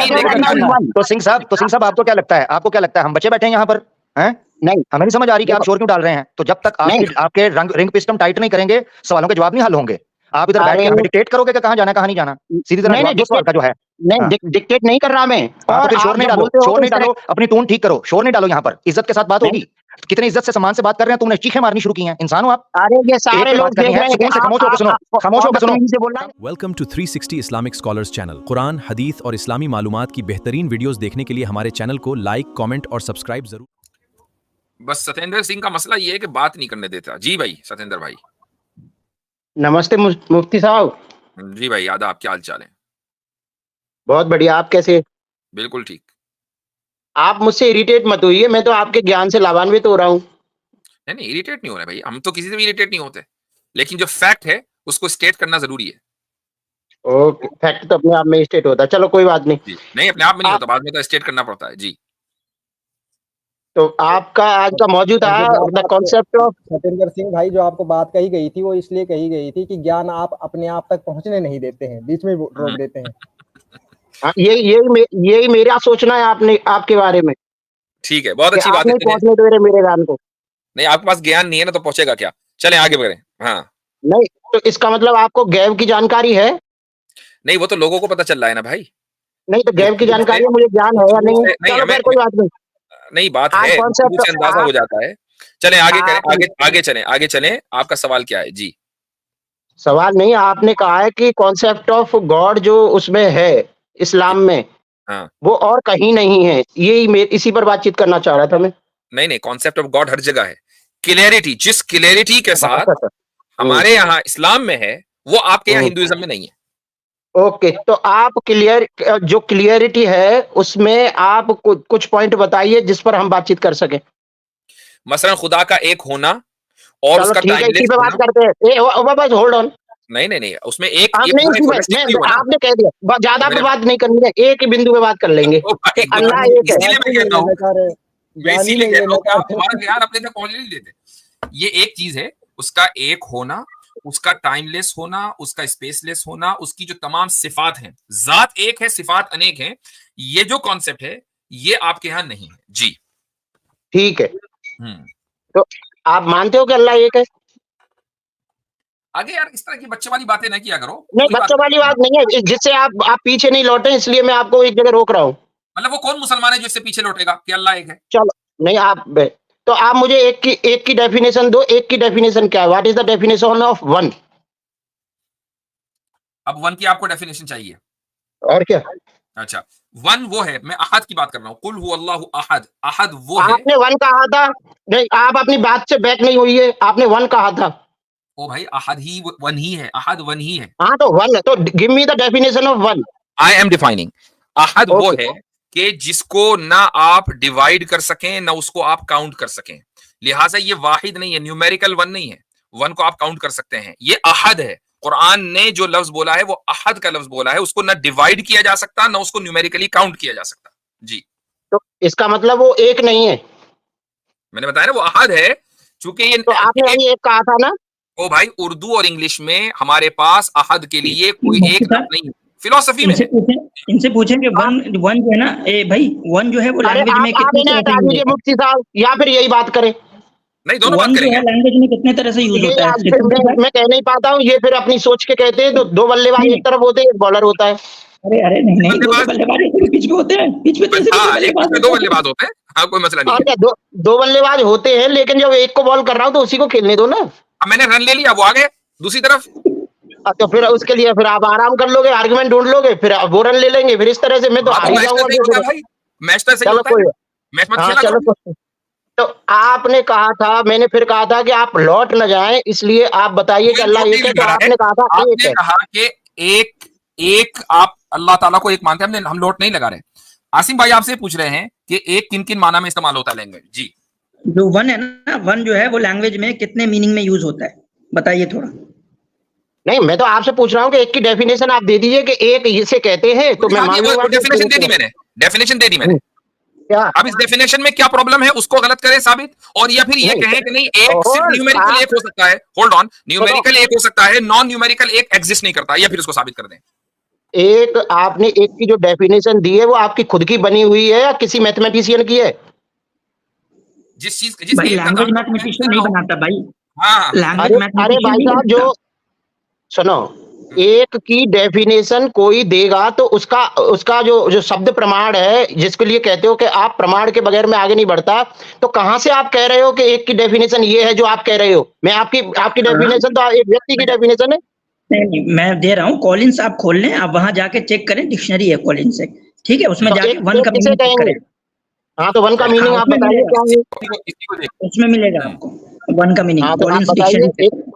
तो सिंह साहब आपको क्या लगता है हम बचे बैठे हैं यहाँ पर हैं? नहीं, हमें नहीं समझ आ रही कि आप शोर क्यों डाल रहे हैं। तो जब तक आपके रिंग पिस्टन टाइट नहीं करेंगे, सवालों के जवाब नहीं हल होंगे। आप इधर बैठ के हमें डिक्टेट करोगे कि कहाँ जाना कहाँ नहीं जाना। सीधी तरह जवाब दो सवाल का जो है। नहीं, डिक्टेट नहीं कर रहा मैं। और शोर नहीं डालो, अपनी टोन ठीक करो, शोर नहीं डालो यहाँ पर, इज्जत के साथ बात होगी। कितनी इज्जत से सम्मान से बात कर रहे हैं, तुमने चीखें मारनी शुरू की हैं। इंसान हो आप? अरे ये सारे लोग देख रहे हैं, खामोश होकर सुनो। Welcome to 360 Islamic scholars channel. कुरान, हदीस और इस्लामी मालूमात की बेहतरीन वीडियोस देखने के लिए हमारे चैनल को लाइक, कमेंट और सब्सक्राइब जरूर। बस सत्येंद्र सिंह का मसला ये है कि बात नहीं करने देता। जी भाई सत्येंद्र भाई। नमस्ते मुफ्ती साहब। जी भाई आदाब, क्या हाल चाल है? बहुत बढ़िया, आप कैसे? बिल्कुल ठीक। आप मुझसे इरिटेट मत होइए, मैं तो आपके ज्ञान से लाभान्वित हो रहा हूँ। नहीं इरिटेट नहीं हो रहा भाई, हम तो किसी से भी इरिटेट नहीं होते, लेकिन जो फैक्ट है उसको स्टेट करना जरूरी है। ओके, फैक्ट तो अपने आप में स्टेट होता है, चलो कोई बात नहीं। नहीं अपने आप में नहीं होता, बाद में तो स्टेट करना पड़ता है। जी तो आपका आज का मौजूद है the concept of. Satyendra Singh भाई, जो आपको बात कही गई थी वो इसलिए कही गई थी कि ज्ञान आप अपने आप तक पहुंचने नहीं देते हैं, बीच में रोक देते हैं। यही मेरा सोचना है आपके बारे में। ठीक है, बहुत अच्छी बात है। पहुंचने दे रहे मेरे ज्ञान को। नहीं, आपके पास ज्ञान नहीं है ना, तो पहुंचेगा क्या? चले आगे बढ़े। हाँ नहीं, तो इसका मतलब आपको गैब की जानकारी है? नहीं, वो तो लोगों को पता चल रहा है ना भाई। नहीं तो गैब की जानकारी मुझे ज्ञान है या नहीं? चलो कोई बात नहीं। नहीं बात है, अंदाजा हो जाता है। चलें आगे करें, आगे चलें। आपका सवाल क्या है? जी सवाल नहीं, आपने कहा है कि कॉन्सेप्ट ऑफ गॉड जो उसमें है इस्लाम में, हाँ, वो और कहीं नहीं है। यही इसी पर बातचीत करना चाह रहा था मैं। नहीं कॉन्सेप्ट ऑफ गॉड हर जगह है। क्लियरिटी, जिस क्लियरिटी के साथ हमारे यहाँ इस्लाम में है, वो आपके यहाँ हिंदुइज्म में नहीं है। ओके, तो आप जो क्लियरिटी है उसमें आप कुछ पॉइंट बताइए जिस पर हम बातचीत कर सके। मसलन खुदा का एक होना और उसका टाइमलेस होना। बात करते हैं, बस होल्ड ऑन। नहीं उसमें एक आपने कह दिया, ज्यादा पे बात नहीं करनी है, एक ही बिंदु पे बात कर लेंगे। अल्लाह एक है, इसीलिए कहता हूं कि आप हमारा ज्ञान अपने तक पहुंचने नहीं देते। ये एक चीज है, उसका एक होना, उसका टाइमलेस होना, उसका स्पेसलेस होना, उसकी जो तमाम सिफात हैं, जात एक है सिफात अनेक हैं। ये जो कॉन्सेप्ट है ये आपके यहाँ नहीं है। जी ठीक है। तो आप मानते हो कि अल्लाह एक है? आगे यार इस तरह की बच्चे वाली बातें ना किया करो। नहीं, बच्चों वाली बात नहीं है, जिससे आप पीछे नहीं लौटे, इसलिए मैं आपको एक जगह रोक रहा हूँ। मतलब वो कौन मुसलमान है जो इससे पीछे लौटेगा कि अल्लाह एक है? चलो नहीं, तो आप मुझे एक की डेफिनेशन दो। एक की डेफिनेशन क्या है? What is the definition of one? अब वन की आपको डेफिनेशन चाहिए और क्या? अच्छा, वन वो है, मैं अहद की बात कर रहा हूँ। कुल हु अल्लाहु अहद, अहद वो है। आपने वन कहा था। नहीं, आप अपनी बात से बैक नहीं हुई है, आपने वन कहा था। ओ भाई, अहद ही वन ही है, अहद वन ही है। हाँ तो वन है, तो give me the definition of one. I am defining. अहद वो है कि जिसको ना आप डिवाइड कर सकें ना उसको आप काउंट कर सकें, लिहाजा ये वाहिद नहीं है, न्यूमेरिकल वन नहीं है। वन को आप काउंट कर सकते हैं, ये अहद है। कुरान ने जो लफ्ज बोला है वो अहद का लफ्ज बोला है, उसको ना डिवाइड किया जा सकता ना उसको न्यूमेरिकली काउंट किया जा सकता। जी, तो इसका मतलब वो एक नहीं है। मैंने बताया ना वो अहद है, चूंकि ये तो आपने एक कहा था ना। ओ भाई, उर्दू और इंग्लिश में हमारे पास अहद के लिए कोई एक लफ्ज नहीं है। फिलोसफी में इनसे पूछें कि वन जो है ना, भाई वन जो है वो लैंग्वेज में कितनी तरह से यूज होता है? मुफ्ती साहब, या फिर यही बात करें? नहीं, दोनों बात करेंगे। लैंग्वेज में कितने तरह से यूज होता है? मैं कह नहीं पाता हूँ, ये फिर अपनी सोच के कहते हैं। तो दो बल्लेबाज एक तरफ होते हैं, एक बॉलर होता है। अरे नहीं, दो बल्लेबाज बीच में होते हैं, बीच में दो बल्लेबाज होते हैं। हाँ, कोई मसला नहीं है। दो बल्लेबाज होते हैं, लेकिन जब एक को बॉल कर रहा हूँ तो उसी को खेलने दो ना। मैंने रन ले लिया, वो आ गए दूसरी तरफ। तो फिर उसके लिए फिर आप आराम कर लोगे, आर्गुमेंट ढूंढ लोगे, फिर वो रन ले लेंगे। फिर इस तरह से मैं तो हार जाऊंगा भाई। मैच तो ऐसे होता है, मैच मत खेला करो। तो आपने कहा था, मैंने फिर कहा था कि आप लौट न जाएं, इसलिए आप बताइए कि अल्लाह एक है। तो आपने कहा था एक है। कहा कि एक आप अल्लाह ताला को एक मानते हैं, हम लौट नहीं लगा रहे। आसिम भाई आपसे पूछ रहे हैं कि एक किन किन माना में इस्तेमाल होता है लैंग्वेज? जी, जो वन है ना, वन जो है वो लैंग्वेज में कितने मीनिंग में यूज होता है, बताइए थोड़ा। नहीं, मैं तो आपसे पूछ रहा हूँ कि एक की डेफिनेशन आप दे दीजिए कि एक इसे कहते हैं, तो मैं मान लूंगा। डेफिनेशन दे दी मैंने, डेफिनेशन दे दी मैंने। क्या अब इस डेफिनेशन में क्या प्रॉब्लम है उसको गलत करें साबित, और या फिर ये कहें कि नहीं एक सिर्फ न्यूमेरिकल एक हो सकता है। होल्ड ऑन, न्यूमेरिकल एक हो सकता है, नॉन न्यूमेरिकल एक एग्जिस्ट नहीं करता, या फिर उसको साबित कर दें। एक आपने एक की जो डेफिनेशन दी है वो आपकी खुद की बनी हुई है या किसी मैथमेटिशियन की है? जिस चीज भाई जिसकी लैंग्वेज मैथमेटिशियन नहीं बनाता भाई, हाँ लैंग्वेज अरे मैथमेटिशियन भाई नहीं साहब, बनाता। जो सुनो, एक की डेफिनेशन कोई देगा तो उसका उसका जो जो शब्द प्रमाण है, जिसके लिए कहते हो कि आप प्रमाण के बगैर में आगे नहीं बढ़ता, तो कहां से आप कह रहे हो कि एक की डेफिनेशन ये है जो आप कह रहे हो? मैं आपकी आपकी हाँ, डेफिनेशन तो एक व्यक्ति की डेफिनेशन है। नहीं मैं दे रहा हूँ, कॉलिन्स आप खोल लें, आप वहां जाके चेक करें, डिक्शनरी है कॉलिन्स से, ठीक है, उसमें तो जाके एक वन का किसे मीनिंग चेक कहेंगे? करें। हाँ, तो वन का हाँ, मीनिंग आप उसमें बताइए मिलेगा, क्या है? इसी को देख उसमें मिलेगा आपको वन का मीनिंग, हाँ, तो आप कॉलिन्स बताइए डिक्शनरी एक।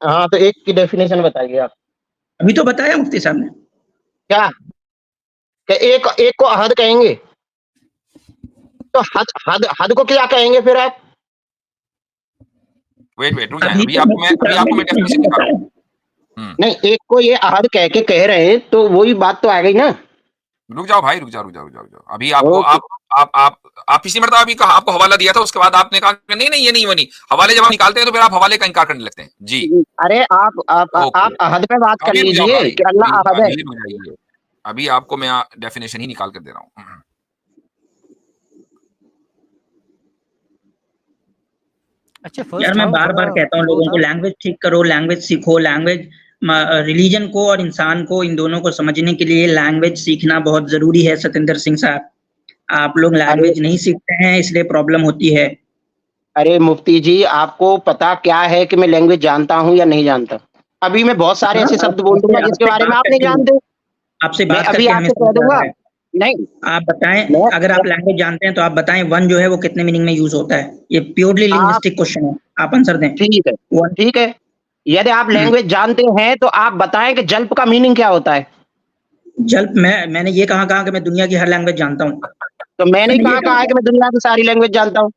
हाँ, तो एक की डेफिनेशन बताइए आप। अभी तो बताया मुफ्ती साहब ने। क्या कि एक एक को अहद कहेंगे? तो हद हद हद को क्या कहेंगे फिर आप? वेट रुक जाए, अभी अभी तो आपको मैं मुफ्ती साहब ने डेफिनेशन दिखा रहा हूँ। नहीं, एक को ये अहद कह के कह रहे हैं तो वही बात तो आ गई ना। रुक जाओ भाई, रुक जाओ। अभी आपको ओके। आप पिछली मरतबा अभी कहा, आपको हवाला दिया था, उसके बाद आपने कहा कि नहीं ये नहीं वो नहीं, हवाले जब आप निकालते हैं तो फिर आप हवाले का इनकार करने लगते हैं जी। अरे आप अहद पे बात कर अभी रुक जाओ लीजिए भाई, कि अल्लाह अहद है। अभी रुक जाइए, अभी आपको मैं डेफिनेशन ही निकाल कर दे रहा हूँ। अच्छा यार फर्स्ट मैं हाउ बार थोड़ा बार कहता हूँ वो लोगों था। को, लैंग्वेज ठीक करो, लैंग्वेज सीखो, लैंग्वेज रिलीजन को और इंसान को, इन दोनों को समझने के लिए लैंग्वेज सीखना बहुत जरूरी है सतेंद्र सिंह साहब। आप लोग अरे लैंग्वेज नहीं सीखते हैं, इसलिए प्रॉब्लम होती है। अरे मुफ्ती जी, आपको पता क्या है कि मैं लैंग्वेज जानता हूँ या नहीं जानता? अभी मैं बहुत सारे हाँ, ऐसे शब्द बोल आपसे दूंगा जिसके आपसे बारे में बात आप नहीं करके जानते। आपसे मैं बात अभी करके हमें आपसे कह समझ आ दूंगा। रहा है। नहीं, आप बताएं, मैं अगर आप लैंग्वेज जानते हैं तो आप बताएं वन जो है वो कितने मीनिंग में यूज होता है। ये प्योरली आप लिंग्विस्टिक क्वेश्चन है, आप आंसर दें। ठीक है, वन। ठीक है। यदि आप लैंग्वेज जानते हैं तो आप बताएं कि जल्प का मीनिंग क्या होता है? जल्प मैंने ये कहा कि मैं दुनिया की हर लैंग्वेज जानता हूँ? तो मैंने मैंने ये कहा कहा है कि था। मैं दुनिया की सारी लैंग्वेज जानता हूँ।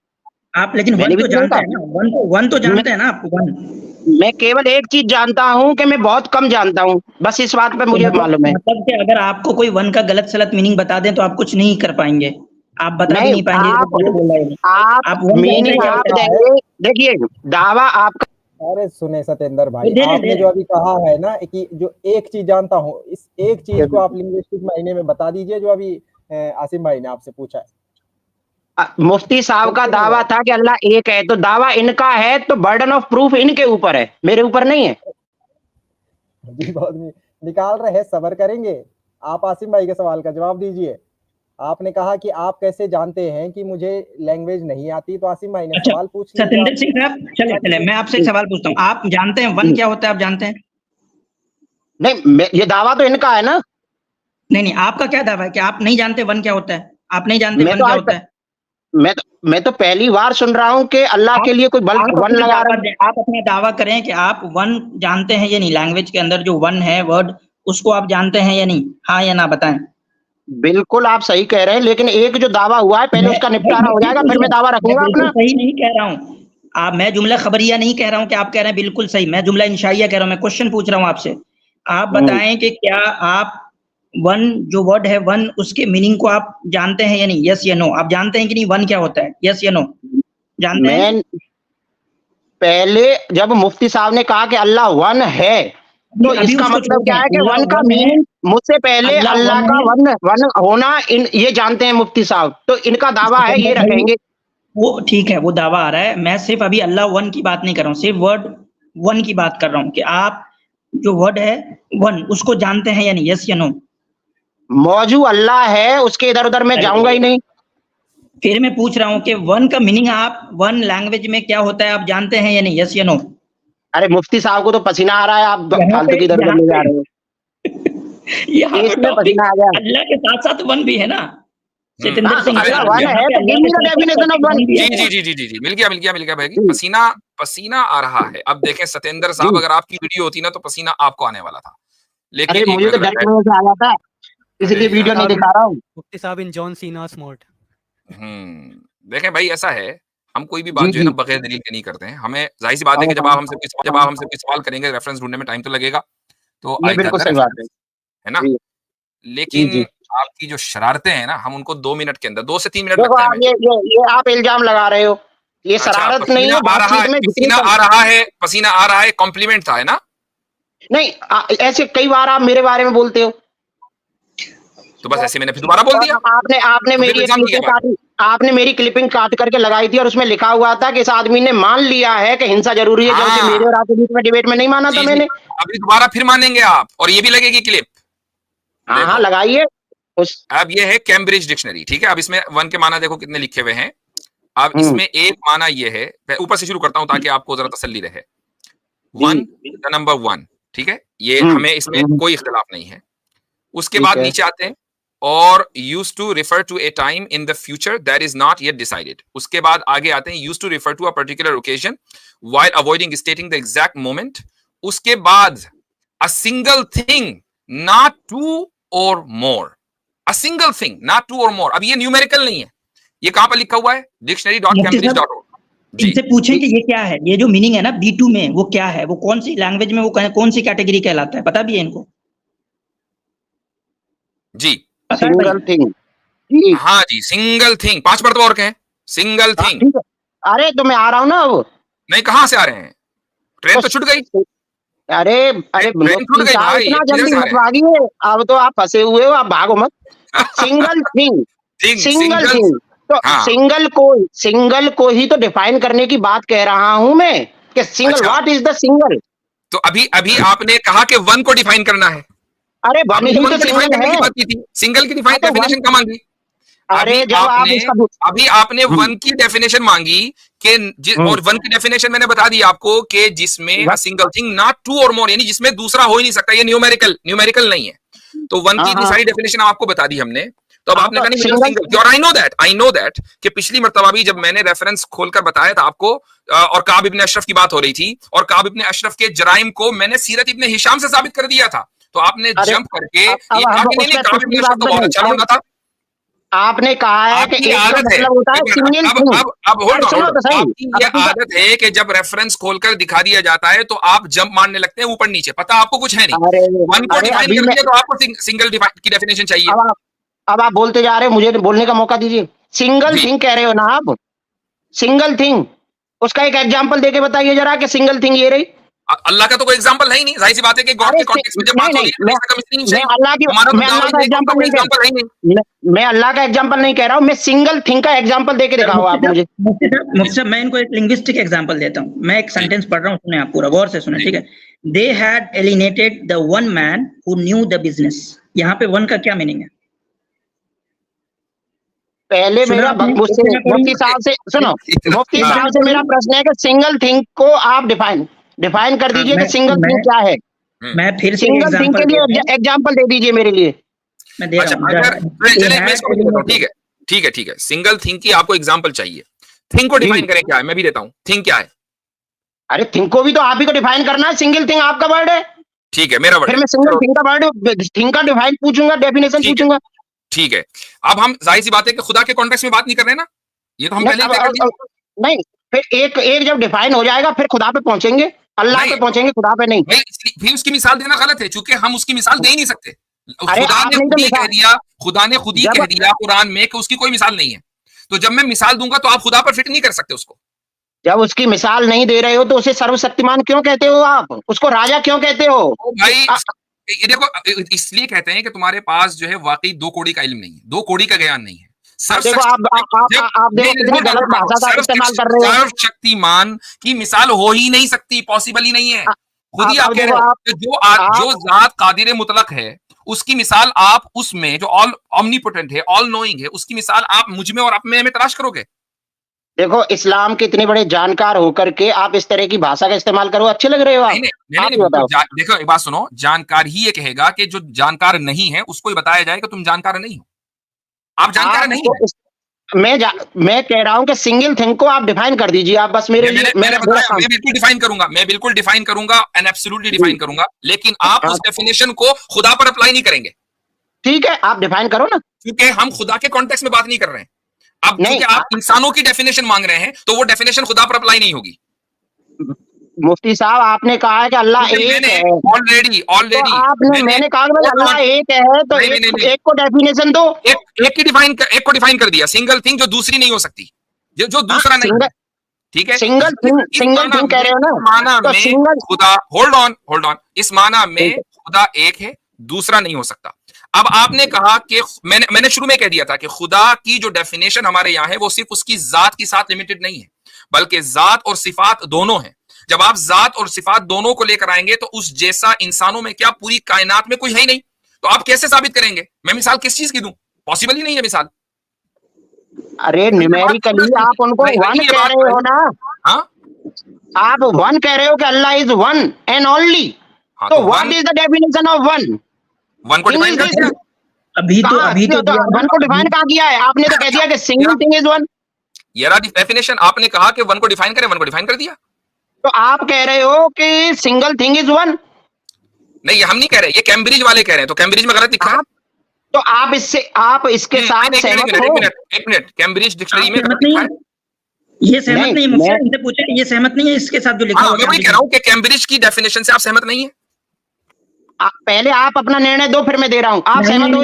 आप लेकिन वन मैंने भी तो तो नहीं जानते हैं कहा। ना, वन तो मैं जानते हैं ना आप, वन। मैं केवल एक चीज जानता हूँ कि मैं बहुत कम जानता हूँ, बस इस बात पे तो मुझे मालूम है। मतलब कि अगर आपको कोई वन का गलत सलत मीनिंग बता दें तो आप कुछ नहीं कर पाएंगे, आप बता भी नहीं, नहीं पाएंगे कि वो बोल रहे हैं। आप आप वन का मीनिंग मतलब क्या आप होता है? देंगे। देखिए, दावा आपका। अरे सुने सतेंद्र भाई, दे रहे आपने जो अभी कहा है ना कि जो एक चीज जानता हूँ, इस एक चीज को आप लिंग्विस्टिक महीने में बता दीजिए जो अभी आसिम भाई ने आपसे पूछा है। मुफ्ती साहब का बिल्कुल नहीं दावा है। था कि अल्लाह एक है, तो दावा इनका है, तो बर्डन ऑफ प्रूफ इनके ऊपर है, मेरे ऊपर नहीं है। जी बहुत निकाल रहे हैं, सबर करेंगे। आप आसिम भाई के सवाल का जवाब दीजिए। आपने कहा कि आप कैसे जानते हैं कि मुझे लैंग्वेज नहीं आती, तो आसिम भाई ने अच्छा सवाल पूछ लिया। सतेंद्र सिंह साहब, चले मैं आपसे एक सवाल पूछता हूँ, आप जानते हैं वन क्या होता है? आप जानते हैं? नहीं, ये दावा तो इनका है ना। नहीं, आपका क्या दावा है कि आप नहीं जानते वन क्या होता है? आप नहीं जानते मैं वन तो क्या आज होता है? मैं तो पहली बार सुन रहा हूँ कि अल्लाह आप के लिए कोई आप वन अपना लगा दावा रहा है। आप अपना दावा करें कि आप वन जानते हैं या नहीं, लैंग्वेज के अंदर जो वन है वर्ड, उसको आप जानते हैं या नहीं? हाँ या ना बताएं। बिल्कुल आप सही कह रहे हैं, लेकिन एक जो दावा हुआ है पहले उसका निपटारा हो जाएगा, फिर मैं दावा मैं रखूंगा बिल्कुल अपना। सही नहीं कह रहा हूँ। मैं जुमला खबरिया नहीं कह रहा हूँ कि आप कह रहे हैं बिल्कुल सही, मैं जुमला इंशाइया कह रहा हूँ, मैं क्वेश्चन पूछ रहा हूँ आपसे। आप बताएं कि क्या आप वन जो वर्ड है वन, उसके मीनिंग को आप जानते हैं या नहीं? यस या नो, आप जानते हैं कि नहीं वन क्या होता है? यस या नो, जानते हैं? मैं पहले जब मुफ्ती साहब ने कहा कि अल्लाह वन है, तो अभी इसका उसको मतलब छोड़ क्या दें, है कि अल्लाह वन का वन है, मीनिंग मुझसे पहले अल्लाह अल्लाह वन का है। वन होना ये जानते हैं मुफ्ती साहब, तो इनका दावा है ये सिकंदर भाई, रखेंगे। वो ठीक है, वो दावा आ रहा है, मैं सिर्फ अभी अल्लाह वन की बात नहीं कर रहा हूँ, सिर्फ वर्ड वन की बात कर रहा हूँ कि आप जो वर्ड है वन, उसको जानते हैं या नहीं? यस या नो? मौजू अल्लाह है, उसके इधर उधर मैं जाऊंगा ही नहीं। फिर मैं पूछ रहा हूँ कि वन का मीनिंग आप वन लैंग्वेज में क्या होता है आप जानते हैं या नहीं? यस या नो? अरे मुफ्ती साहब को तो पसीना आ रहा है, आप यहाँ फालतू पे की इधर उधर ले जा रहे हो। यहाँ पे इसमें टॉपिक पसीना आ गया। अल्लाह के साथ साथ वन भी है ना सतेंद्र हाँ, तो सिंह अल्लाह साहब, वन यहाँ है पे तो गिव अल्लाह मी के द साथ साथ definition of topic one. One भी है जी मिल गया भाई। पसीना आ रहा है। अब देखें सतेंद्र साहब, अगर आपकी वीडियो होती ना तो पसीना आपको आने वाला था, लेकिन अरे एक मुझे मिनट तो अगर डायरेक्ट मुंह से आ जाता है, इसलिए अरे वीडियो यार, नहीं दिखा रहा हूँ। मुफ्ती साहब इन जॉन सीनास मोड। देखें भाई, ऐसा है, हम कोई भी बात जी जो है जी। ना बगैर दलील के नहीं करते हैं। हमें जाहिर सी बात है कि जब आप हमसे कोई सवाल करेंगे, रेफरेंस ढूंढने में टाइम तो लगेगा, तो ये आएगा बिल्कुल ना सही बात है। रेफरेंस, है ना? जी जी लेकिन जी। आपकी जो शरारतें हैं ना, हम उनको 2 मिनट के अंदर, 2 से 3 मिनट देखो लगता है आप हमें। ये आप इल्जाम लगा रहे हो, ये अच्छा, शरारत नहीं है, बातचीत में जितनी पसीना आ रहा है, कॉम्प्लीमेंट था, है ना? नहीं, ऐसे कई बार आप मेरे बारे में बोलते हो। तो बस ऐसे मैंने फिर दोबारा बोल दिया। आपने मेरी क्लिपिंग काट करके लगाई थी और उसमें लिखा हुआ था कि इस आदमी ने मान लिया है कि हिंसा जरूरी है, जबकि मेरे और आपके बीच में डिबेट में नहीं माना था मैंने। अभी दोबारा फिर मानेंगे आप, और ये भी लगेगी क्लिप। हाँ लगाइए। अब ये है कैम्ब्रिज डिक्शनरी, ठीक है। अब इसमें वन के माना देखो कितने लिखे हुए हैं। अब इसमें एक माना ये है, मैं ऊपर से शुरू करता हूं ताकि आपको जरा तसल्ली रहे। वन, द नंबर वन, ठीक है, ये हमें इसमें कोई इख्तिलाफ नहीं है। उसके बाद नीचे आते हैं, और use to refer to a time in the future that is not yet decided. उसके बाद आगे आते हैं, use to refer to a particular occasion while avoiding stating the exact moment. उसके बाद a single thing not two or more, a single thing not two or more. अब ये numerical नहीं है, ये कहां पर लिखा हुआ है? dictionary.cambridge.org। इनसे पूछें कि ये क्या है, ये जो मीनिंग है ना B2 में, वो क्या है, वो कौन सी लैंग्वेज में, वो कौन सी कैटेगरी कहलाता है, पता भी है इनको? जी, सिंगल थिंग। हाँ जी, सिंगल थिंग। 5 मरतबा और कहें, सिंगल थिंग। अरे तो मैं आ रहा हूँ ना। अब नहीं, कहां से आ रहे हैं? ट्रेन तो छूट गई। अरे ट्रेन छूट गई भाई, इतना जल्दी मत भागिए, अब तो आप फंसे हुए हो, आप भागो मत। सिंगल थिंग, सिंगल थिंग, तो सिंगल को ही तो डिफाइन करने की बात कह रहा हूं मैं, कि single, what is the single. तो अभी आपने कहा कि वन को डिफाइन करना है। अरे वन ही तो सिंगल है। बात की थी, सिंगल की डिफाइन डेफिनेशन कहाँ मांगी? अरे जब अभी आपने वन की डेफिनेशन मांगी कि और वन की डेफिनेशन मैंने बता दी आपको कि जिसमें single thing not two or मोर, यानी जिसमें दूसरा हो ही नहीं सकता। ये न्यूमेरिकल नहीं है। तो वन की इतनी सारी डेफिनेशन आपको बता दी हमने। तो अब आपने कहा नहीं सिंगल, और आई नो दैट कि पिछली मर्तबा भी जब मैंने रेफरेंस खोलकर बताया था आपको, और काब इब्ने अशरफ की बात हो रही थी, और काब इब्ने अशरफ के जराइम को मैंने सीरत इब्ने हिशाम से साबित कर दिया था, तो आपने जंप करके काब इब्ने अशरफ तो बहुत अच्छा लौंडा था। आपने कहा है कि एक मतलब होता है सिंगल थिंग। अब होल्ड ऑन, आपकी ये आदत है कि जब रेफरेंस खोलकर दिखा दिया जाता है तो आप जंप मारने लगते हैं ऊपर नीचे, पता आपको कुछ है नहीं। वन को डिफाइन कर दिया तो आपको सिंगल की डेफिनेशन चाहिए। अब आप बोलते जा रहे हो, मुझे बोलने का मौका दीजिए। सिंगल थिंग कह रहे हो ना आप, सिंगल थिंग, उसका एक एग्जांपल देके बताइए जरा कि सिंगल थिंग ये रही। अल्लाह का तो कोई एग्जांपल है ही नहीं, जाहिर सी बात है कि गॉड के कॉन्टेक्स्ट में जब बात हो रही है मैं अल्लाह का एग्जांपल नहीं कह रहा हूं, मैं सिंगल थिंग का एग्जांपल देके दिखाओ आप मुझे। मुफ्ती साहब, मैं इनको एक लिंग्विस्टिक एग्जांपल देता हूं। मैं एक सेंटेंस पढ़ रहा हूं, सुने आप पूरा गौर से सुने, ठीक है। They had alienated the one man who knew the business. यहाँ पे वन का क्या मीनिंग है? पहले मेरा मुफ्ती साहब से सुनो, मुफ्ती साहब से मेरा प्रश्न है कि सिंगल थिंग को आप डिफाइन कर दीजिए कि सिंगल थिंग क्या है। मैं फिर से सिंगल थिंग के लिए एग्जांपल दे दीजिए मेरे लिए। मैं दे रहा हूं। ठीक है, सिंगल थिंग की आपको एग्जांपल चाहिए। थिंग को डिफाइन करें क्या है, मैं भी देता हूं। थिंग क्या है? अरे थिंग को भी तो आप ही को डिफाइन करना है, सिंगल थिंग आपका वर्ड है। ठीक है, मेरा वर्ड। फिर मैं सिंगल थिंग का वर्ड, थिंग का डिफाइन पूछूंगा, डेफिनेशन पूछूंगा। ठीक है, अब हम जाहिर सी बात है कि खुदा के कॉन्टेक्स्ट में बात नहीं कर रहे ना, ये तो हम पहले ही कर दिए। नहीं, फिर एक जब डिफाइन हो जाएगा फिर खुदा पे पहुंचेंगे, अल्लाह पे पहुंचेंगे, खुदा पे नहीं। फिर उसकी मिसाल देना गलत है, क्योंकि हम उसकी मिसाल दे ही नहीं सकते। खुदा ने खुद ही कह दिया, खुदा ने खुद ही कह दिया कुरान में कि उसकी कोई मिसाल नहीं है। तो जब मैं मिसाल दूंगा तो आप खुदा पर फिट नहीं कर सकते उसको। जब उसकी मिसाल नहीं दे रहे हो तो उसे सर्वशक्तिमान क्यों कहते हो आप? उसको राजा क्यों कहते हो? भाई ये देखो, इसलिए कहते हैं कि तुम्हारे पास जो है वाकई 2 कौड़ी का इल्म नहीं है, 2 कौड़ी का ज्ञान नहीं है। सर्वशक्तिमान की मिसाल हो ही नहीं सकती, पॉसिबल ही नहीं है। खुद ही आप कह रहे हो जो जात कादिर मुतलक है उसकी मिसाल आप उसमें जो ऑल ऑमनीपोटेंट है, ऑल नोइंग है, उसकी मिसाल आप मुझ में और अपने में तलाश करोगे। देखो, इस्लाम के इतने बड़े जानकार होकर के आप इस तरह की भाषा का इस्तेमाल करो, अच्छे लग रहे हो आप। नहीं, देखो एक बात सुनो, जानकार ही ये कहेगा कि जो जानकार नहीं है उसको ही बताया जाए कि तुम जानकार नहीं हो, आप जानकार नहीं हो। मैं कह रहा हूं कि सिंगल थिंग को आप डिफाइन कर दीजिए आप, बस मेरे लिए। मैं बिल्कुल डिफाइन करूंगा एंड एब्सोल्युटली डिफाइन करूंगा, लेकिन आप उस डेफिनेशन को खुदा पर अप्लाई नहीं करेंगे। ठीक है, आप डिफाइन करो ना, क्योंकि हम खुदा के कॉन्टेक्स्ट में बात नहीं कर रहे हैं। अब क्योंकि आप इंसानों की डेफिनेशन मांग रहे हैं तो वो डेफिनेशन खुदा पर अप्लाई नहीं होगी। मुफ्ती साहब, आपने कहा है कि अल्लाह एक है। ऑलरेडी मैंने कहा कि अल्लाह एक है, तो एक को डेफिनेशन दो। एक को डिफाइन कर दिया, सिंगल थिंग जो दूसरी नहीं हो सकती, जो दूसरा नहीं। ठीक है, सिंगल थिंग कह रहे हो ना, माना में खुदा, होल्ड ऑन, इस माना में खुदा एक है, दूसरा नहीं हो सकता। अब आपने कहा कि मैंने शुरू में कह दिया था कि खुदा की जो डेफिनेशन हमारे यहाँ है वो सिर्फ उसकी जात के साथ लिमिटेड नहीं है, बल्कि जात और सिफात दोनों हैं। जब आप जात और सिफात दोनों को लेकर आएंगे तो उस जैसा इंसानों में क्या पूरी कायनात में कोई है ही नहीं, तो आप कैसे साबित करेंगे? मैं मिसाल किस चीज की दूं? पॉसिबल ही नहीं है मिसाल। अरे न्यूमेरिकली आप उनको वन कह रहे हो ना, हाँ आप वन कह रहे हो कि अल्लाह इज वन एंड ओनली, तो what is the definition of one? One को डिफाइन कर दिया। अभी तो वन को डिफाइन कहाँ किया है आपने? तो कह दिया कि सिंगल थिंग इज वन। ये रहा डेफिनेशन, आपने कहा कि वन को डिफाइन करें, वन को डिफाइन कर दिया। तो आप कह रहे हो कि सिंगल थिंग इज वन? नहीं, ये हम नहीं कह रहे, ये कैम्ब्रिज वाले कह रहे हैं, तो कैम्ब्रिज में गलत लिखा है। तो आप इसके साथ सहमत हो? एक मिनट, कैम्ब्रिज डिक्शनरी में सहमत गलत लिखा है। ये सहमत नहीं, मुझसे इनसे पूछे, ये सहमत नहीं है इसके साथ जो लिखा हाँ, हुआ मैं वही कह रहा हूँ कि कैम्ब्रिज की डेफिनेशन से आप सहमत नहीं है। पहले आप अपना निर्णय दो, फिर मैं दे रहा हूँ। आप सहमत हो?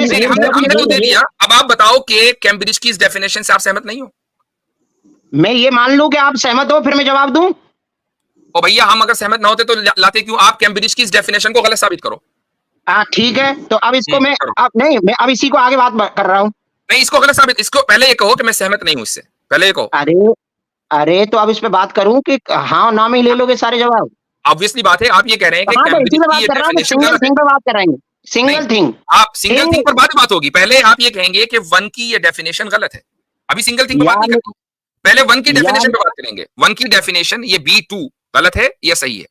हमने तो दे दिया, अब आप बताओ कि कैम्ब्रिज की इस डेफिनेशन से आप सहमत नहीं हो। मैं ये मान लूं कि आप सहमत हो, फिर मैं जवाब दूं? ओ भैया, हम अगर सहमत ना होते तो लाते क्यों? आप कैम्ब्रिज की इस डेफिनेशन को गलत साबित करो। ठीक है, तो अब इसको मैं अब इसी को आगे बात कर रहा हूँ। नहीं, इसको गलत साबित, इसको पहले ये कहो कि मैं सहमत नहीं हूँ इससे, पहले ये कहो। अरे तो अब इस पे बात करूं कि हाँ ना में ले लोगे सारे जवाब? ऑब्वियसली बात है, आप ये कह रहे हैं कि सिंगल थिंग पे बात कर रहे हैं। सिंगल थिंग, आप सिंगल थिंग पर बात होगी। पहले आप ये कहेंगे कि वन की ये डेफिनेशन गलत है, अभी सिंगल थिंग पर बात नहीं करते, पहले वन की डेफिनेशन पे बात करेंगे। वन की डेफिनेशन ये B2 गलत है या सही है?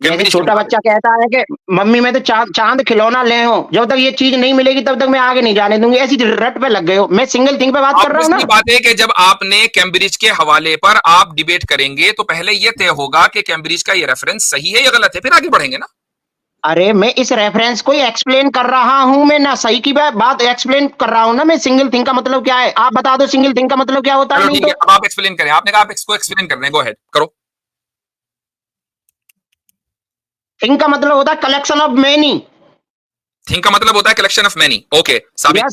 जैसे छोटा बच्चा कहता है कि मम्मी मैं तो चांद खिलौना ले हो, जब तक ये चीज नहीं मिलेगी तब तक मैं आगे नहीं जाने दूंगी, ऐसी रट पे लग गए हो। मैं सिंगल थिंग पे बात कर रहा हूँ ना। बात है कि जब आपने कैम्ब्रिज के हवाले पर आप डिबेट करेंगे तो पहले ये तय होगा कि कैम्ब्रिज का ये रेफरेंस सही है या गलत है, फिर आगे बढ़ेंगे ना। अरे मैं इस रेफरेंस को एक्सप्लेन कर रहा हूं, मैं ना सही की बात एक्सप्लेन कर रहा हूं ना। मैं सिंगल थिंग का मतलब क्या है आप बता दो, सिंगल थिंग का मतलब क्या होता है? ठीक है, अब आप एक्सप्लेन करें, आपने कहा आप इसको एक्सप्लेन कर रहे हैं, गो अहेड करो। थिंग का मतलब होता है कलेक्शन ऑफ मेनी। थिंग का मतलब होता है कलेक्शन ऑफ मेनी। ओके, साबित।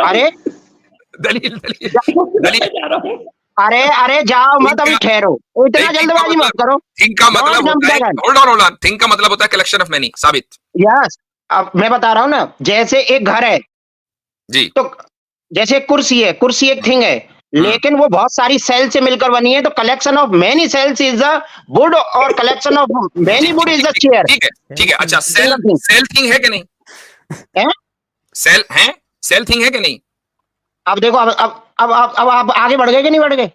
अरे दलील अरे जाओ मत, अभी ठहरो, इतना जल्दबाजी मत करो। थिंग का मतलब होता है, होल्ड ऑन, थिंग का मतलब होता है कलेक्शन ऑफ मेनी। साबित। यस, अब मैं बता रहा हूँ ना, जैसे एक घर है जी, तो जैसे एक कुर्सी है, कुर्सी एक थिंग है, लेकिन वो बहुत सारी सेल से मिलकर बनी है, तो collection of many cells is the wood और collection of many wood is the chair. ठीक है। अच्छा, सेल थिंग है कि नहीं? सेल थिंग है कि नहीं? अब देखो, अब आप आगे बढ़ गए कि नहीं बढ़ गए?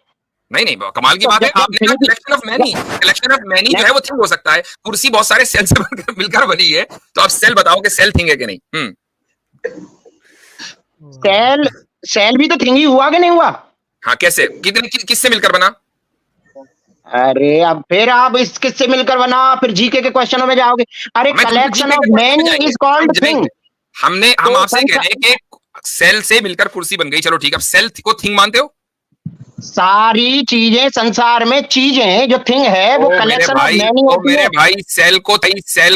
नहीं, कमाल की बात है, आपने कहा कलेक्शन ऑफ मेनी जो है वो थिंग हो सकता है। कुर्सी बहुत सारे सेल से मिलकर बनी है, तो आप सेल बताओ कि सेल थिंग है कि नहीं? सेल भी तो थिंग ही हुआ कि नहीं हुआ? हाँ, कैसे, किससे मिलकर बना? अरे अब फिर आप इस किससे मिलकर बना, फिर जीके के क्वेश्चनों में जाओगे। अरे collection of many is called thing. हम आपसे कह रहे हैं कि सेल से मिलकर कुर्सी बन गई, चलो ठीक है, अब सेल को थिंग मानते हो? सारी चीजें संसार में चीजें जो थिंग है वो कलेक्शन ऑफ मेनी होती है। मेरे भाई, सेल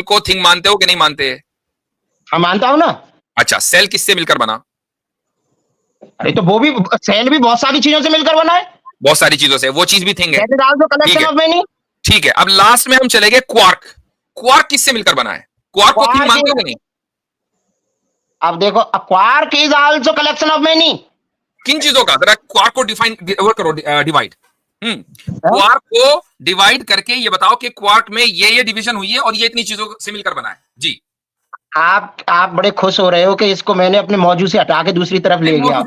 को थिंग मानते हो कि नहीं मानते? हाँ, मानता हूं ना। अच्छा, सेल किससे मिलकर बना? अरे तो वो भी, सेल भी बहुत सारी चीजों से मिलकर बना है, बहुत सारी चीजों से, वो चीज भी थिंग है। Collection of many. ठीक है, अब लास्ट में हम चले गए क्वार्क किससे मिलकर बना है? क्वार्क को थिंग मानते हो कि नहीं? अब देखो, quark is also collection of many. किन चीजों का? जरा क्वार्क को करो, डिवाइड। क्वार्क को डिवाइड करके ये बताओ कि क्वार्क में ये डिवीजन हुई है और ये इतनी चीजों से मिलकर बना है। जी, आप बड़े खुश हो रहे हो कि इसको मैंने अपने मौजू से हटा के दूसरी तरफ ले गया।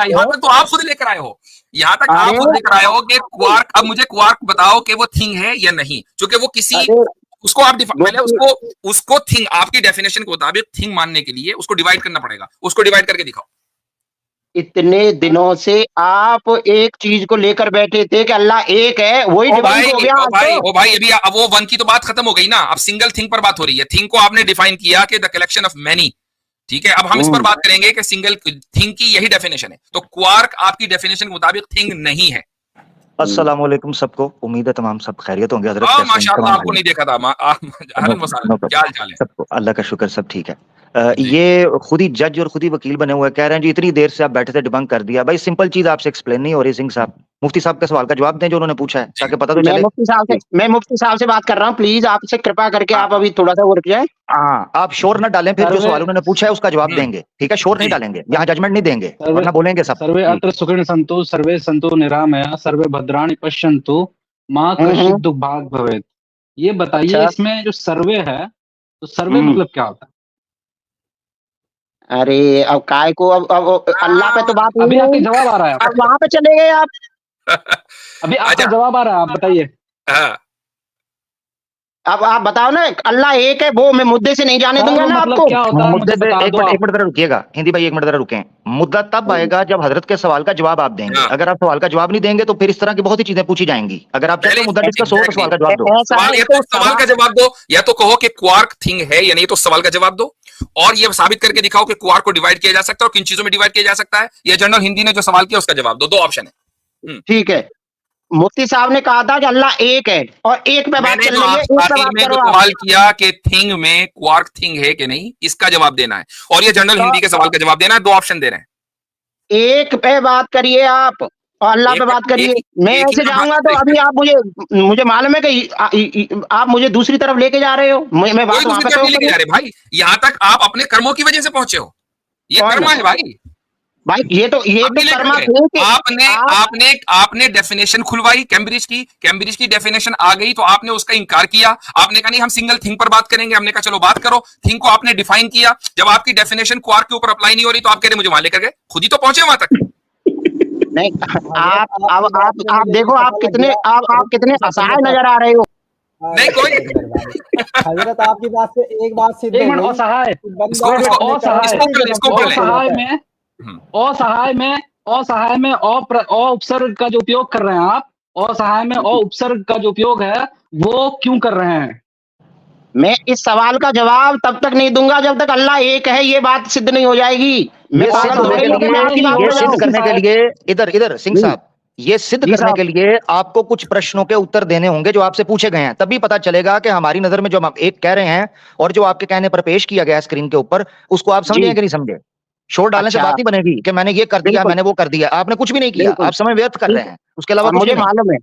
यहाँ तक तो आप खुद लेकर आए हो, यहाँ तक आप खुद लेकर आए हो कि क्वार्क, अब मुझे क्वार्क बताओ कि वो थिंग है या नहीं, क्योंकि वो किसी उसको आप पहले उसको थिंग, आपकी डेफिनेशन के मुताबिक थिंग मानने के लिए उसको डिवाइड करना पड़ेगा, उसको डिवाइड करके दिखाओ। इतने दिनों से आप एक चीज को लेकर बैठे थे कि अल्लाह एक है, वही डिवाइड हो गया। भाई अभी अब वो वन की तो बात खत्म हो गई ना, अब सिंगल थिंग पर बात हो रही है। थिंग को आपने डिफाइन किया कि द कलेक्शन ऑफ मैनी, ठीक है। अब हम इस पर बात करेंगे कि सिंगल थिंग की यही डेफिनेशन है, तो क्वार्क आपकी डेफिनेशन के मुताबिक थिंग नहीं है। अस्सलाम वालेकुम सबको, उम्मीद है तमाम सब खैरियत होंगे। हज़रत माशाअल्लाह, आपको नहीं देखा था, क्या हाल चाल है? सबको अल्लाह का शुक्र, सब ठीक है। ये खुद ही जज और खुद ही वकील बने हुए कह रहे हैं जी इतनी देर से आप बैठे थे, डिबंक कर दिया। भाई सिंपल चीज आपसे एक्सप्लेन नहीं हो रही सिंह साहब, मुफ्ती साहब के सवाल का जवाब दें जो उन्होंने पूछा है, ताकि पता तो मैं चले। मुफ्ती साहब से बात कर रहा हूँ, प्लीज आपसे कृपा करके आप अभी थोड़ा सा वो रुक जाए। हाँ, आप शोर न डालें, फिर जो सर्वे- सवाल उन्होंने पूछा है उसका जवाब देंगे, ठीक है? शोर नहीं डालेंगे, यहाँ जजमेंट नहीं देंगे, सर्वे- वरना बोलेंगे सब। सर्वे अत्र सुखिन सन्तु सर्वे सन्तु निरामया सर्वे भद्राणि पश्यन्तु मां कश्चित् दुख भाग भवेत्। ये बताइए अच्छा। इसमें जो सर्वे है, तो सर्वे मतलब क्या होता है? अरे अब काय को अब अल्लाह पे तो बात अभी नहीं आपका है, जवाब आ रहा है, अब वहां पे चले गए आप। अभी आपका अच्छा। जवाब आ रहा है, आप बताइए। हाँ, अब आप बताओ ना, अल्लाह एक है, वो मैं मुद्दे से नहीं जाने दूंगा सर्व ना मतलब आपको। क्या होता है, मुद्दे मुझे पे बता एक दो मिनट आप। एक मिनट जरा रुकिएगा, हिंदी भाई एक मिनट जरा रुकें। मुद्दा तब आएगा जब हजरत के सवाल का जवाब आप देंगे। हाँ। अगर आप सवाल का जवाब नहीं देंगे तो फिर इस तरह की बहुत ही चीजें पूछी जाएंगी। अगर आप चाहते पहले हो मुद्दा डिस्कस हो तो सवाल का जवाब दो। ऐसा सवाल है या तो सवाल का जवाब दो, या तो कहो कि क्वार्क थिंग है या नहीं, तो सवाल का जवाब दो, और ये साबित करके दिखाओ कि क्वार्क को डिवाइड किया जा सकता है और किन चीजों में डिवाइड किया जा सकता है। या जनरल हिंदी ने जो सवाल किया उसका जवाब दो। दो ऑप्शन है। ठीक है। मुफ्ती साहब ने कहा था कि अल्लाह एक है, और एक पे बात मैंने चल जो रही है, एक पे आखिर बात में करो जो आप। सवाल किया कि थिंग में क्वार्क थिंग है कि नहीं, इसका जवाब देना है, और ये जनरल हिंदी के सवाल का जवाब देना है। दो ऑप्शन दे रहे हैं। एक पे बात करिए आप, और अल्लाह पे बात करिए। मैं ऐसे जाऊंगा तो अभी आप मुझे मालूम है कि आप मुझे दूसरी तरफ लेके जा रहे हो। मैं बात कोई वहां दूसरी पे तरफ नहीं लेके जा रहे भाई, यहां तक आप अपने कर्मों की वजह से पहुंचे हो। ये कौन? कर्म है भाई। भाई ये तो हम नहीं लेकर कर्मा गए। थे कि आपने आपने आपने डेफिनेशन खुलवाई कैम्ब्रिज की डेफिनेशन आ गई तो आपने उसका इनकार किया। आपने कहा नहीं हम सिंगल थिंग पर बात करेंगे। हमने कहा चलो बात करो। थिंग को आपने डिफाइन किया। जब आपकी डेफिनेशन क्वार्क के ऊपर अप्लाई नहीं हो रही तो आप कह रहे मुझे वहां लेकर गए। खुद ही तो पहुंचे वहां तक। नहीं, आप देखो आप कितने असहाय नजर आ रहे हो। नहीं कोई हजरत आपकी बात से एक बात सिद्ध एक हो मिनट, गई असहाय कि बंदा असहाय में उपसर्ग का जो उपयोग कर रहे हैं आप, असहाय में उपसर्ग का जो उपयोग है वो क्यों कर रहे हैं? मैं इस सवाल का जवाब तब तक नहीं दूंगा जब तक अल्लाह एक है ये बात सिद्ध नहीं हो जाएगी। मैं ये सिद्ध पागल करने थोड़ी के हूं कि मैं आपकी लिए, बात ये पे सिद्ध जाऊं। करने के लिए इधर सिंह साहब, ये सिद्ध जी करने साहब। के लिए आपको कुछ प्रश्नों के उत्तर देने होंगे जो आपसे पूछे गए हैं, तभी पता चलेगा कि हमारी नजर में जो हम एक कह रहे हैं और जो आपके कहने पर पेश किया गया स्क्रीन के ऊपर, उसको आप समझे कि नहीं समझे। शोर डालने से अच्छा। बात नहीं बनेगी कि मैंने ये कर दिया, बिल्कुल। मैंने वो कर दिया। आपने कुछ भी नहीं किया, बिल्कुल। आप समय व्यर्थ कर रहे हैं, उसके अलावा कुछ मुझे भी नहीं। मालूम है।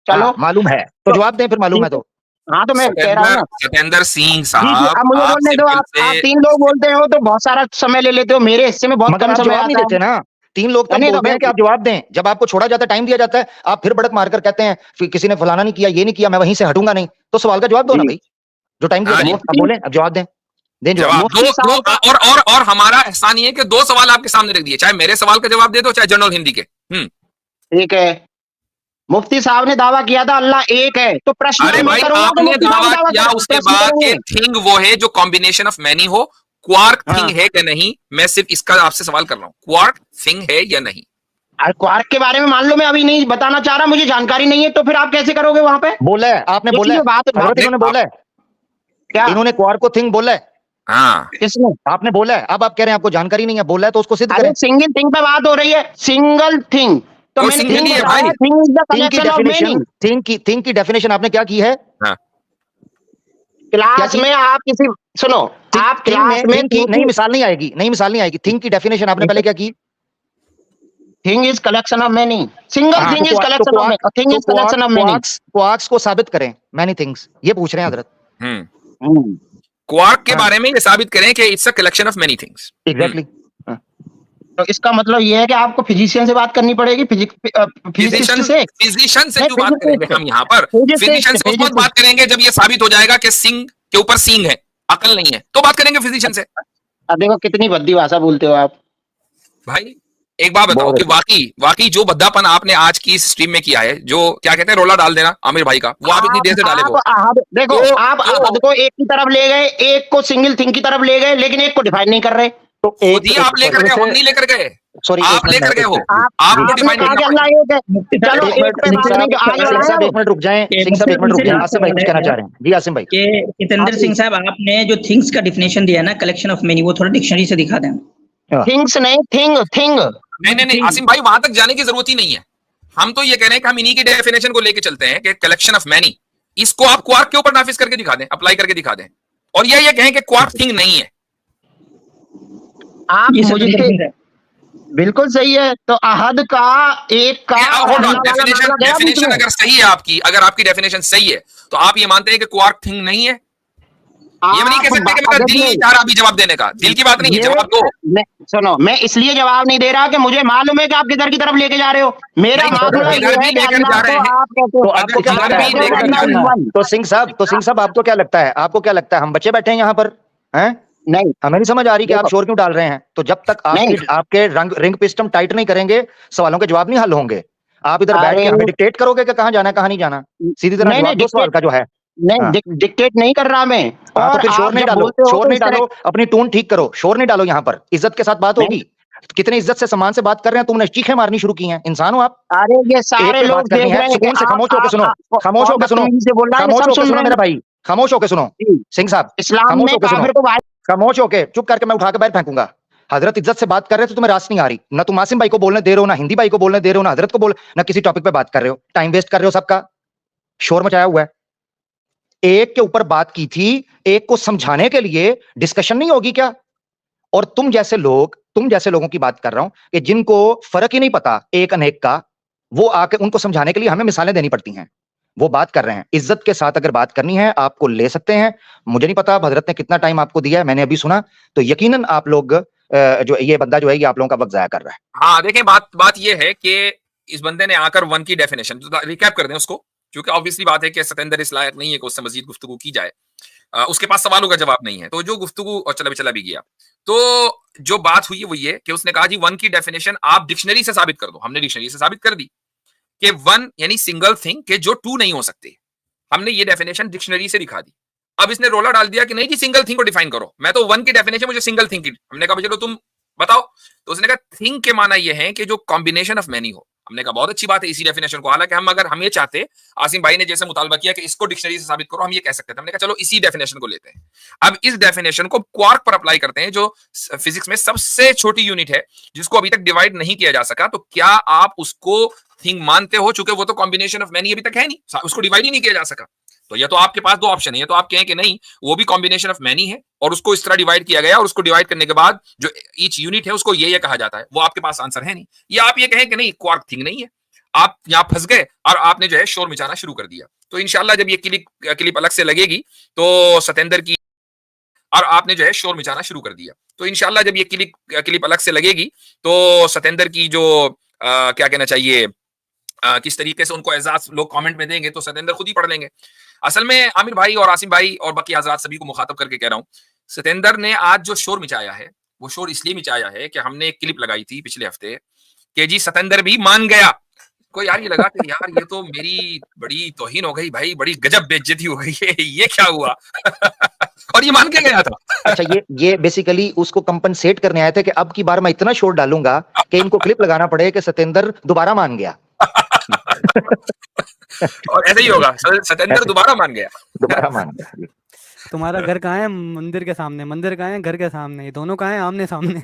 चलो हाँ, मालूम है तो जवाब दें, फिर मालूम है तो। हाँ तो मैं कह रहा हूँ ना। सतेंद्र सिंह जी, साहब, अब मुझे आप बोलने दो। सिंपल आप से तीन लोग बोलते हो तो बहुत सारा समय ले लेते हो, मेरे हिस्से में बहुत मगर कम आप समय जवाब नहीं आता देते है। ना। तीन लोग तब नहीं, तो बोलते हैं कि मैं- आप जवाब दें, जब आपको छोड़ा जाता है, टाइम दिया जाता है, आप फिर भड़क मारकर कहते हैं फिर किसी ने फलाना नहीं किया, ये नहीं किया, मैं वहीं से हटूंगा नहीं। तो सवाल का जवाब दो ना जी। भाई, जो टाइम दिया हाँ जाता जी। है। अब बोलें, अब जवाब दें, दें जवाब जवाब। दो, दो और हमारा एहसान ये है कि दो सवाल आपके सामने रख दिए, चाहे मेरे सवाल का जवाब दे दो चाहे जनरल हिंदी के। ठीक है। मुफ्ती साहब ने दावा किया था अल्लाह एक है, तो प्रश्न अरे मैं भाई करूंगा तो आपने मुफ्ती साहब दावा दावा किया करें, उसके प्रश्न बाद करेंगे। कि थिंग वो है जो कॉम्बिनेशन ऑफ मैनी हो। क्वार्क हाँ। थिंग है कि नहीं, मैं सिर्फ इसका आपसे सवाल कर रहा हूं, क्वार्क थिंग है या नहीं। और क्वार्क के बारे में मान लो मैं अभी नहीं बताना चाह रहा, मुझे जानकारी नहीं है, तो फिर आप कैसे करोगे वहां पे? बोला है आपने, बोला है हजरत, इन्होंने बोला है, क्या इन्होंने क्वार्क को थिंग बोला है, हाँ किसने? आपने बोला है। अब आप कह रहे हैं आपको जानकारी नहीं है, बोला है तो उसको सिद्ध अरे करें। सिंगल थिंग पे बात हो रही है, सिंगल थिंग। तो कोई मैंने single थिंग ही है बताया, भाई। थिंग इज द थिंग की collection of definition, meaning. Thing की डेफिनेशन आपने क्या की है? हाँ क्लास में आप किसी सुनो, आप थिंग क्लास में थिंग की नई मिसाल नहीं आएगी, नई मिसाल नहीं आएगी। थिंग की डेफिनेशन आपने पहले क्या की? Thing is collection of meaning, single thing is collection of meaning, thing is collection of meaning. Quarks को साबित करें, मैनी थिंग्स, ये पूछ रहे हैं हजरत। क्वार्क के हाँ। बारे में ये साबित करें कि it's a collection of many things. Exactly. तो इसका मतलब ये है कि आपको फिजिशियन से बात करनी पड़ेगी, फिजिसिस्ट से। फिजिशियन से नहीं, क्यों बात physicist करेंगे हम यहाँ पर? physicist, फिजिशियन से उस वक्त बात करेंगे जब ये साबित हो जाएगा कि सिंग के ऊपर सींग है, अकल नहीं है, तो बात करेंगे फिजिशियन से। अब देखो कितनी भद्दी भाषा बोलते हो आप भाई एक बात बताओ कि वाकई जो भद्दापन आपने आज की इस स्ट्रीम में किया है, जो क्या कहते हैं रोला डाल देना आमिर भाई का, वो आप इतनी देर से डाले हो। देखो तो- आप अहद को एक की तरफ ले गए, एक को सिंगल थिंग की तरफ ले गए, लेकिन एक को डिफाइन नहीं कर रहे। तो खुद ही आप लेकर गए, हम नहीं लेकर गए, सॉरी, आप लेकर गए हो। आपको आपने डिफाइन कहा कि करना अल्लाह एक है, चलो एक पे बात नहीं, आगे सिंह साहब बढ़ाओ। एक मिनट रुक जाएं, सिंह साहब एक मिनट रुक जाएं। आसिम भाई कुछ कहना चाह रहे हैं जी, आसिम भाई। कि जितेंद्र सिंह साहब आपने जो थिंग्स का डिफिनेशन दिया ना, कलेक्शन ऑफ मीनिंग, वो थोड़ा डिक्शनरी से दिखा दें। थिंग्स नहीं, थिंग। नहीं आसिम भाई वहां तक जाने की जरूरत ही नहीं है। हम तो ये कह रहे हैं कि हम इन्हीं की डेफिनेशन को लेके चलते हैं कि कलेक्शन ऑफ मैनी, इसको आप क्वार्क के ऊपर नाफिज करके दिखा दें, अप्लाई करके दिखा दें, और ये कहें कि क्वार्क थिंग नहीं है। आप ये सब मुझे डिफरेंस है। बिल्कुल सही है। तो अहद का एक का डेफिनेशन अगर सही है आपकी, अगर आपकी डेफिनेशन सही है तो आप ये मानते हैं कि क्वार्क थिंग नहीं है? ये नहीं कह सकते कि मेरा दिल नहीं चाह रहा अभी जवाब देने का। दिल की बात नहीं है, जवाब दो। सुनो, मैं इसलिए जवाब नहीं दे रहा कि मुझे मालूम है कि आप किधर की तरफ लेके जा रहे हो। मेरा मामला ये है कि अल्लाह को आप कहते हो। तो आपको क्या लगता है? तो सिंह साहब आपको क्या लगता है? आपको क्या लगता है हम बच्चे बैठे हैं यहाँ पर? हैं? नहीं, हमें नहीं समझ आ रही कि आप शोर क्यों डाल रहे हैं। तो जब तक आपके रिंग पिस्टम टाइट नहीं करेंगे, सवालों के जवाब नहीं हल होंगे। आप इधर बैठ के हमें डिक्टेट करोगे कि कहाँ जाना है कहाँ नहीं जाना। सीधी तरह जवाब दो सवाल का जो है। नहीं, डिक्टेट नहीं कर रहा मैं। तो फिर शोर नहीं डालो, शोर नहीं डालो, अपनी टोन ठीक करो, शोर नहीं डालो। यहाँ पर इज्जत के साथ बात होगी। कितने इज्जत से सम्मान से बात कर रहे हैं, तुमने चीखें मारनी शुरू की हैं। इंसान हो आप? अरे ये सारे लोग देख रहे हैं। सुकून से खामोश होकर सुनो, खामोश होकर सुनो, खामोश होकर सुनो मेरे भाई, खामोश होकर सुनो। सिंह साहब, खामोश होकर सुनो, खामोश होके चुप करके मैं उठा के बाहर फेंकूंगा। हजरत इज्जत से बात कर रहे थे, तुम्हें रास नहीं आ रही। ना तुम आसिम भाई को बोलने दे रहे हो, ना हिंदी भाई को बोलने दे रहे हो, ना हजरत को बोल, ना किसी टॉपिक पे बात कर रहे हो। टाइम वेस्ट कर रहे हो सबका, शोर मचाया हुआ है। एक के ऊपर बात की थी, एक को समझाने के लिए डिस्कशन नहीं होगी क्या? और तुम जैसे लोगों की बात कर रहा हूं कि जिनको फर्क ही नहीं पता एक अनेक का, वो आके उनको समझाने के लिए हमें मिसालें देनी पड़ती हैं। वो बात कर रहे हैं। इज्जत के साथ अगर बात करनी है आपको ले सकते हैं। मुझे नहीं पता हजरत ने कितना टाइम आपको दिया है, मैंने अभी सुना। तो यकीनन आप लोग जो ये बंदा जो है ये आप लोगों का वक्त जाया कर रहा है। हाँ देखें, बात ये है कि इस बंदे ने आकर वन की डेफिनेशन रिकैप कर दें उसको, क्योंकि ऑब्वियसली बात है कि सतेंद्र इस लायक नहीं है कि उससे मजीद गुफ्तगू की जाए। उसके पास सवालों का जवाब नहीं है, तो जो गुफ्तगू और चला भी गया। तो जो बात हुई वो ये कि उसने कहा जी वन की डेफिनेशन आप डिक्शनरी से साबित कर दो। हमने डिक्शनरी से साबित कर दी कि वन यानी सिंगल थिंग के जो टू नहीं हो सकते। हमने ये डेफिनेशन डिक्शनरी से दिखा दी। अब इसने रोला डाल दिया कि नहीं जी सिंगल थिंग को डिफाइन करो। मैं तो वन की डेफिनेशन, मुझे सिंगल थिंग की। हमने कहा चलो तुम बताओ। तो उसने कहा थिंग के माना ये है कि जो कॉम्बिनेशन ऑफ मैनी हो। हमने कहा बहुत अच्छी बात है इसी डेफिनेशन को। हालांकि हम ये चाहते, आसिम भाई ने जैसे मुतालबा किया कि इसको डिक्शनरी से साबित करो, हम ये कह सकते थे। हमने कहा चलो इसी डेफिनेशन को लेते हैं। अब इस डेफिनेशन को क्वार्क पर अप्लाई करते हैं, जो फिजिक्स में सबसे छोटी यूनिट है जिसको अभी तक डिवाइड नहीं किया जा सका। तो क्या आप उसको थिंग मानते हो? चूंकि वो तो कॉम्बिनेशन ऑफ मैनी अभी तक है नहीं, उसको डिवाइड ही नहीं किया जा सका। तो या तो आपके पास दो ऑप्शन है, या तो आप कहें कि नहीं वो भी कॉम्बिनेशन ऑफ मैनी है और उसको इस तरह डिवाइड किया गया, और उसको डिवाइड करने के बाद जो ईच यूनिट है उसको ये कहा जाता है। वो आपके पास आंसर है नहीं। या आप ये कहें कि नहीं क्वार्क थिंग नहीं है। आप यहां फंस गए और आपने जो है शोर मचाना शुरू कर दिया। तो इंशाल्लाह जब ये क्लिप अलग से लगेगी तो सतेंद्र की, और आपने जो है शोर मचाना शुरू कर दिया। तो इंशाल्लाह जब ये क्लिप अलग से लगेगी तो सतेंद्र की जो क्या कहना चाहिए, किस तरीके से उनको एजाज लोग कमेंट में देंगे तो सतेंद्र खुद ही पढ़ लेंगे। असल में आमिर भाई और आसिम भाई और बाकी हजरात सभी को मुखातब करके कह रहा हूं, सतेंद्र ने आज जो शोर मचाया है वो शोर इसलिए मचाया है कि हमने एक क्लिप लगाई थी पिछले हफ्ते कि जी सतेंद्र भी मान गया। को यार ये लगा कि यार ये तो मेरी बड़ी तौहीन हो गई भाई, बड़ी गजब बेइज्जती हो गई है, ये क्या हुआ? और ये मान के गया था। अच्छा, ये बेसिकली उसको कंपनसेट करने आए थे कि अब की बार मैं इतना शोर डालूंगा कि इनको क्लिप लगाना पड़े कि सतेंद्र दोबारा मान गया। और ऐसे ही होगा, सतेंद्र दोबारा मान गया। तुम्हारा घर कहाँ है? मंदिर के सामने। मंदिर कहाँ है? घर के सामने। ये दोनों कहाँ है? आमने सामने।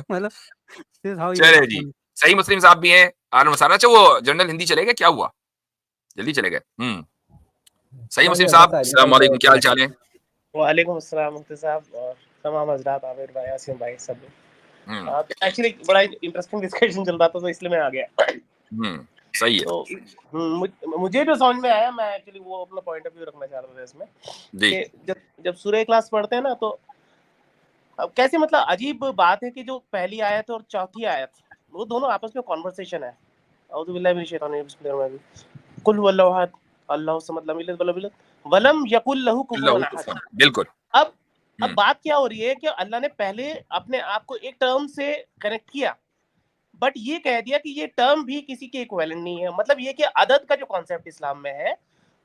मतलब चले जी, सही मुस्लिम साहब भी हैं। अच्छा वो जनरल हिंदी चले गए, क्या हुआ? जल्दी चले गए। सही मुस्लिम साहब, अस्सलाम वालेकुम, क्या हाल चाल है? वालेकुम अस्सलाम मुफ्ती साहब और तमाम हजरात, आमिर भाई, आसिम भाई सब। एक्चुअली बड़ा इंटरेस्टिंग डिस्कशन चल रहा था तो इसलिए मैं आ गया। सही है। तो मुझे जो समझ में आया, मैं एक्चुअली वो अपना पॉइंट ऑफ व्यू रखना चाह रहा था इसमें कि जब सूरह इखलास पढ़ते हैं ना तो अब कैसे, मतलब अजीब बात है कि जो पहली आयत और चौथी आयत वो दोनों आपस में कॉन्वर्सेशन है। औज़ु बिल्लाहि मिनश शैतानिर रजीम, बिस्मिल्लाहिर रहमानिर रहीम, कुल हुवल्लाहु अहद, अल्लाहु समद, लम यलिद वलम यकुल लहू कुफुवन अहद। बिल्कुल। अब बात क्या हो रही है कि अल्लाह ने पहले अपने आप को एक टर्म से कनेक्ट किया, बट ये कह दिया कि ये टर्म भी किसी के इक्विवेलेंट नहीं है। मतलब ये कि अदद का जो कॉन्सेप्ट इस्लाम में है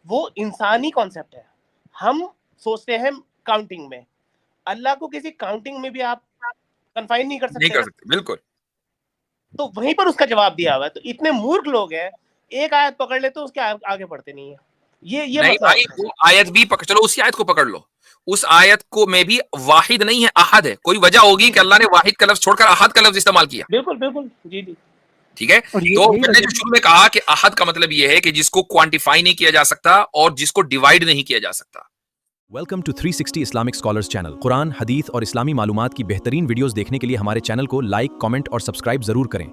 वो इंसानी कॉन्सेप्ट है। हम सोचते हैं काउंटिंग में, अल्लाह को किसी काउंटिंग में भी आप कन्फाइन नहीं कर सकते। बिल्कुल। तो वहीं पर उसका जवाब दिया हुआ है। तो इतने मूर्ख लोग हैं, एक आयत पकड़ ले तो उसके आगे बढ़ते नहीं है। ये नहीं भाई, वो आयत भी चलो उसी आयत को पकड़ लो। उस आयत को में भी वाहिद नहीं है, अहद है। कोई वजह होगी कि अल्लाह ने वाहिद का लफ्ज छोड़कर अहद का लफ्ज इस्तेमाल किया। बिल्कुल बिल्कुल, जी जी, ठीक है। तो मैंने जो शुरू में कहा कि अहद का मतलब ये है कि जिसको क्वांटिफाई नहीं किया जा सकता और जिसको डिवाइड नहीं किया जा सकता। Welcome to 360 Islamic scholars channel. कुरान, हदीस और इस्लामी मालूमात की बेहतरीन वीडियोस देखने के लिए हमारे चैनल को लाइक, कमेंट और सब्सक्राइब जरूर करें।